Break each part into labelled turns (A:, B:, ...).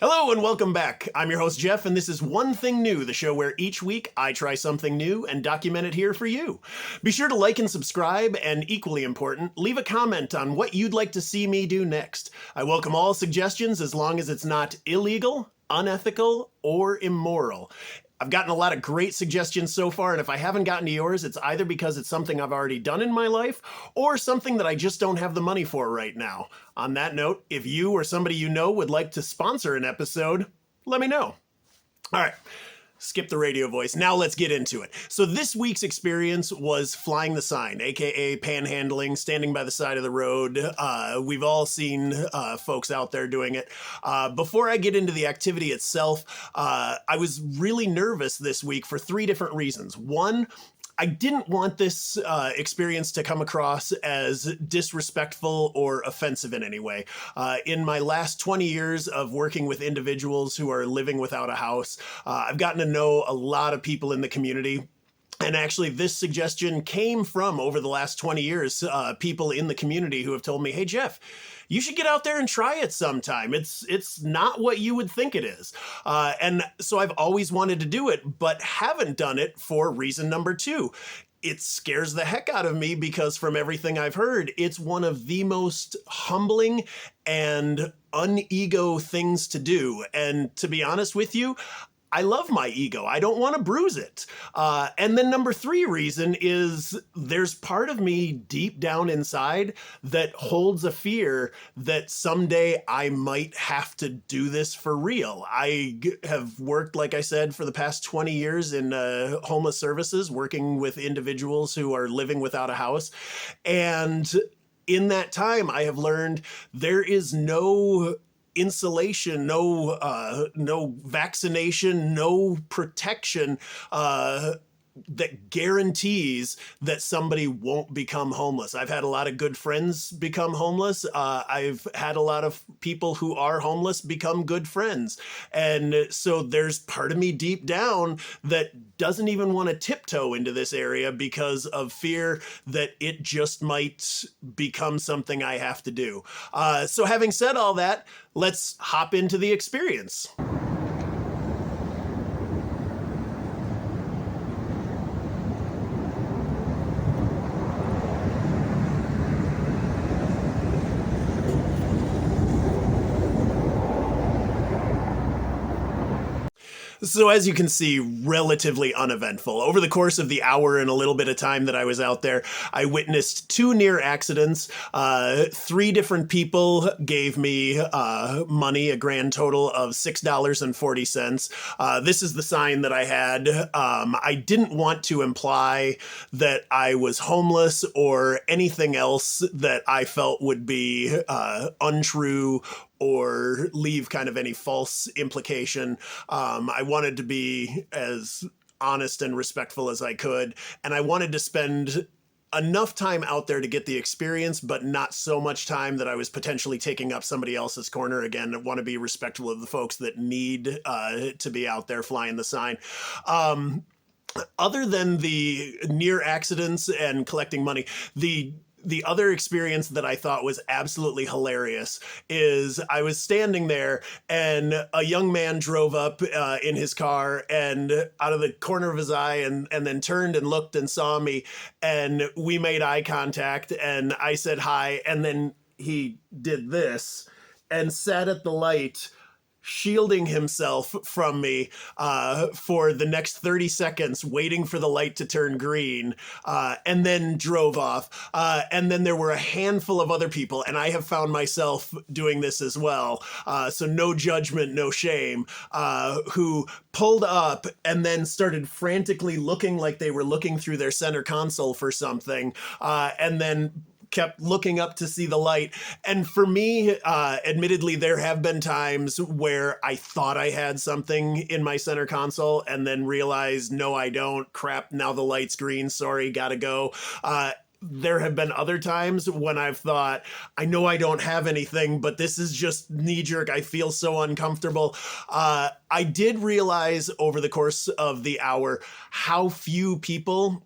A: Hello and welcome back. I'm your host Jeff, and this is One Thing New, the show where each week I try something new and document it here for you. Be sure to like and subscribe, and equally important, leave a comment on what you'd like to see me do next. I welcome all suggestions as long as it's not illegal, unethical, or immoral. I've gotten a lot of great suggestions so far, and if I haven't gotten to yours, it's either because it's something I've already done in my life or something that I just don't have the money for right now. On that note, if you or somebody you know would like to sponsor an episode, let me know. All right. Skip the radio voice. Now let's get into it. So this week's experience was flying the sign, aka panhandling, standing by the side of the road. We've all seen folks out there doing it. Before I get into the activity itself, I was really nervous this week for three different reasons. One, I didn't want this experience to come across as disrespectful or offensive in any way. In my last 20 years of working with individuals who are living without a house, I've gotten to know a lot of people in the community. And actually, this suggestion came from, over the last 20 years, people in the community who have told me, hey, Jeff, you should get out there and try it sometime. It's not what you would think it is. And so I've always wanted to do it, but haven't done it for reason number two. It scares the heck out of me because from everything I've heard, it's one of the most humbling and un-ego things to do. And to be honest with you, I love my ego. I don't want to bruise it. And then number three reason is there's part of me deep down inside that holds a fear that someday I might have to do this for real. I have worked, like I said, for the past 20 years in homeless services, working with individuals who are living without a house. And in that time, I have learned there is no insulation, no vaccination, no protection that guarantees that somebody won't become homeless. I've had a lot of good friends become homeless. I've had a lot of people who are homeless become good friends. And so there's part of me deep down that doesn't even want to tiptoe into this area because of fear that it just might become something I have to do. So having said all that, let's hop into the experience. So as you can see, relatively uneventful. Over the course of the hour and a little bit of time that I was out there, I witnessed two near accidents. Three different people gave me money, a grand total of $6.40. This is the sign that I had. I didn't want to imply that I was homeless or anything else that I felt would be untrue or leave kind of any false implication. I wanted to be as honest and respectful as I could, and I wanted to spend enough time out there to get the experience, but not so much time that I was potentially taking up somebody else's corner. Again, I want to be respectful of the folks that need to be out there flying the sign. Other than the near accidents and collecting money, the other experience that I thought was absolutely hilarious is I was standing there and a young man drove up in his car and out of the corner of his eye and then turned and looked and saw me, and we made eye contact and I said hi, and then he did this and sat at the light shielding himself from me for the next 30 seconds, waiting for the light to turn green, and then drove off. And then there were a handful of other people, and I have found myself doing this as well, so no judgment, no shame, who pulled up and then started frantically looking like they were looking through their center console for something, and then kept looking up to see the light. And for me, admittedly, there have been times where I thought I had something in my center console and then realized, no, I don't. Crap, now the light's green. Sorry, gotta go. There have been other times when I've thought, I know I don't have anything, but this is just knee-jerk. I feel so uncomfortable. I did realize over the course of the hour how few people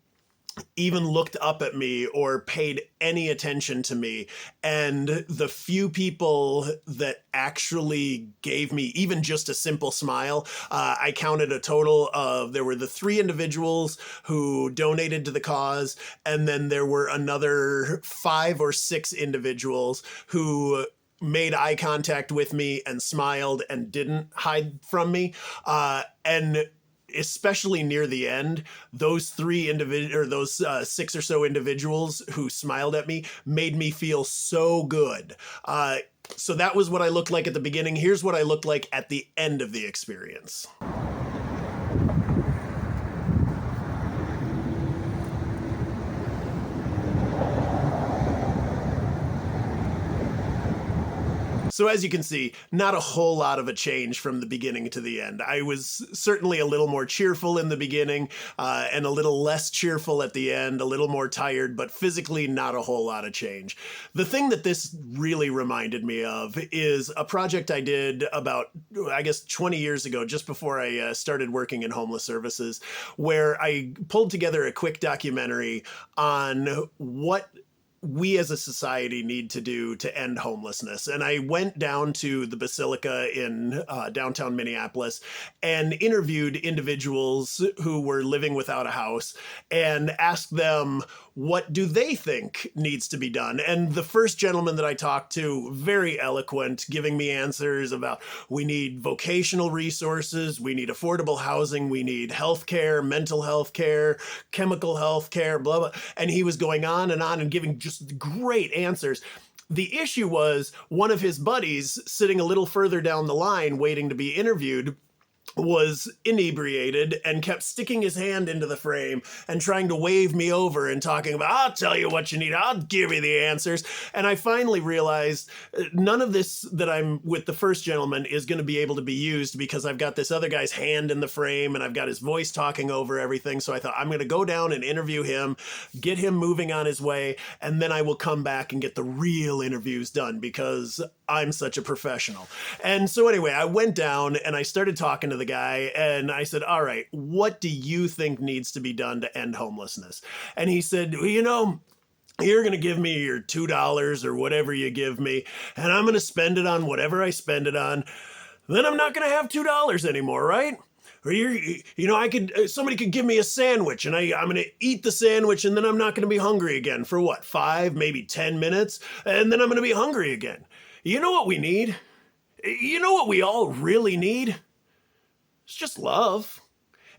A: even looked up at me or paid any attention to me. And the few people that actually gave me even just a simple smile, I counted a total of, there were the 3 individuals who donated to the cause, and then there were another 5 or 6 individuals who made eye contact with me and smiled and didn't hide from me. And especially near the end, those 6 or so individuals who smiled at me made me feel so good. So that was what I looked like at the beginning. Here's what I looked like at the end of the experience. So as you can see, not a whole lot of a change from the beginning to the end. I was certainly a little more cheerful in the beginning and a little less cheerful at the end, a little more tired, but physically not a whole lot of change. The thing that this really reminded me of is a project I did about, I guess, 20 years ago, just before I started working in homeless services, where I pulled together a quick documentary on what we as a society need to do to end homelessness. And I went down to the Basilica in downtown Minneapolis and interviewed individuals who were living without a house and asked them, what do they think needs to be done? And the first gentleman that I talked to, very eloquent, giving me answers about, we need vocational resources, we need affordable housing, we need health care, mental health care, chemical health care, blah, blah. And he was going on and giving just great answers. The issue was one of his buddies sitting a little further down the line waiting to be interviewed was inebriated and kept sticking his hand into the frame and trying to wave me over and talking about, I'll tell you what you need, I'll give you the answers. And I finally realized none of this that I'm with the first gentleman is going to be able to be used because I've got this other guy's hand in the frame and I've got his voice talking over everything. So I thought, I'm going to go down and interview him, get him moving on his way, and then I will come back and get the real interviews done because I'm such a professional. And so anyway, I went down and I started talking to the guy and I said, all right, what do you think needs to be done to end homelessness? And he said, well, you're going to give me your $2 or whatever you give me, and I'm going to spend it on whatever I spend it on. Then I'm not going to have $2 anymore, right? Or somebody could give me a sandwich and I'm going to eat the sandwich and then I'm not going to be hungry again for what, 5, maybe 10 minutes? And then I'm going to be hungry again. You know what we need? You know what we all really need? It's just love.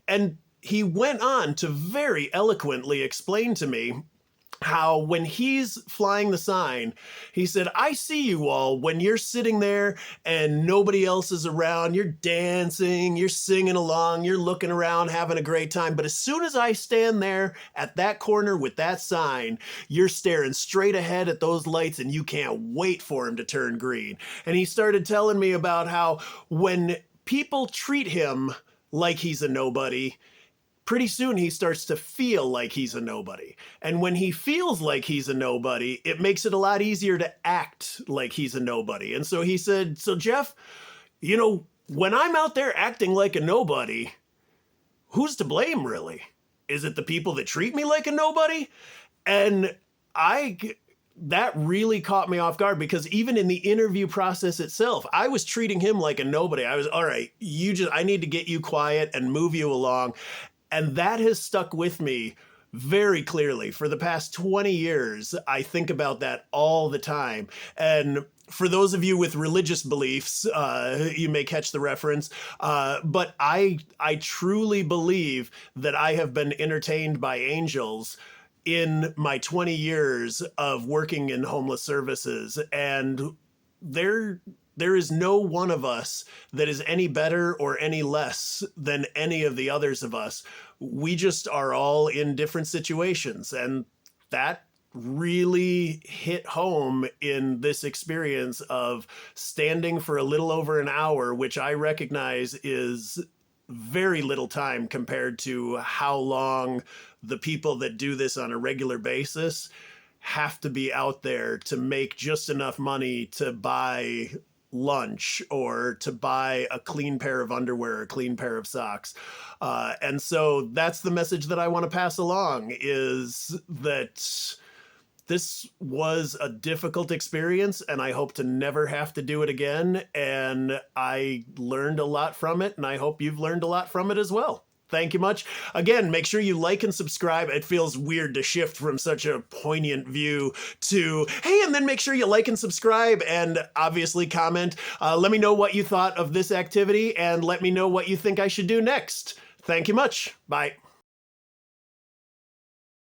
A: And he went on to very eloquently explain to me how when he's flying the sign, he said, I see you all when you're sitting there and nobody else is around, you're dancing, you're singing along, you're looking around, having a great time. But as soon as I stand there at that corner with that sign, you're staring straight ahead at those lights and you can't wait for them to turn green. And he started telling me about how when people treat him like he's a nobody, pretty soon he starts to feel like he's a nobody. And when he feels like he's a nobody, it makes it a lot easier to act like he's a nobody. And so he said, so Jeff, when I'm out there acting like a nobody, who's to blame really? Is it the people that treat me like a nobody? And that really caught me off guard because even in the interview process itself, I was treating him like a nobody. I was, all right, I need to get you quiet and move you along. And that has stuck with me very clearly. For the past 20 years, I think about that all the time. And for those of you with religious beliefs, you may catch the reference, but I truly believe that I have been entertained by angels in my 20 years of working in homeless services. And there is no one of us that is any better or any less than any of the others of us. We just are all in different situations. And that really hit home in this experience of standing for a little over an hour, which I recognize is very little time compared to how long the people that do this on a regular basis have to be out there to make just enough money to buy lunch or to buy a clean pair of underwear or a clean pair of socks. And so that's the message that I want to pass along, is that this was a difficult experience and I hope to never have to do it again. And I learned a lot from it, and I hope you've learned a lot from it as well. Thank you much. Again, make sure you like and subscribe. It feels weird to shift from such a poignant view to, hey, and then make sure you like and subscribe and obviously comment. Let me know what you thought of this activity and let me know what you think I should do next. Thank you much. Bye.